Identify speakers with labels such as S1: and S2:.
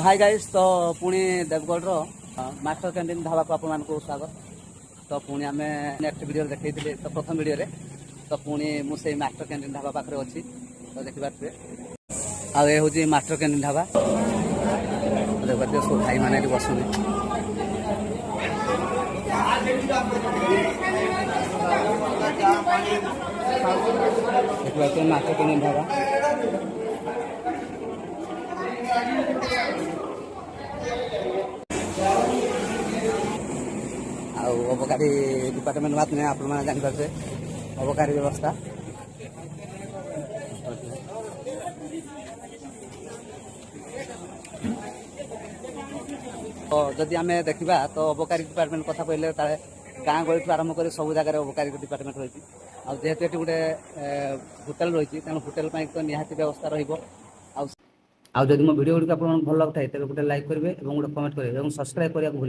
S1: Hi guys तो पुणी Deogarh master canteen dhaba को आपण मानक स्वागत। तो पुणी आम नेक्स्ट वीडियो देखी तो प्रथम वीडियो रे तो पुणी मुझे मास्टर कैंटीन ढाबा पाखे अच्छी तो देखिए आउ ये हूँ मास्टर कैंटीन ढाबा देखिए सब भाई मैंने बसुनी देखिए मास्टर कैंटीन ढाबा अबकारी डिपार्टमेंट बात नहीं आप जापारे अबकारी व्यवस्था तो जदि आम देखा तो अबकारी डिपार्टमेंट कथा कहले गाँ गली आरंभ कर सब जगह अबकारी डिपार्टमेंट रही जेहेतु ये गोटे होटेल रही होटेल तो निहाती व्यवस्था रही। जब मो वीडियो गुड़िक आप भल लगता है तेज गोटे लाइक करेंगे और गोटे कमेंट करेंगे और सब्सक्राइब करने को भूल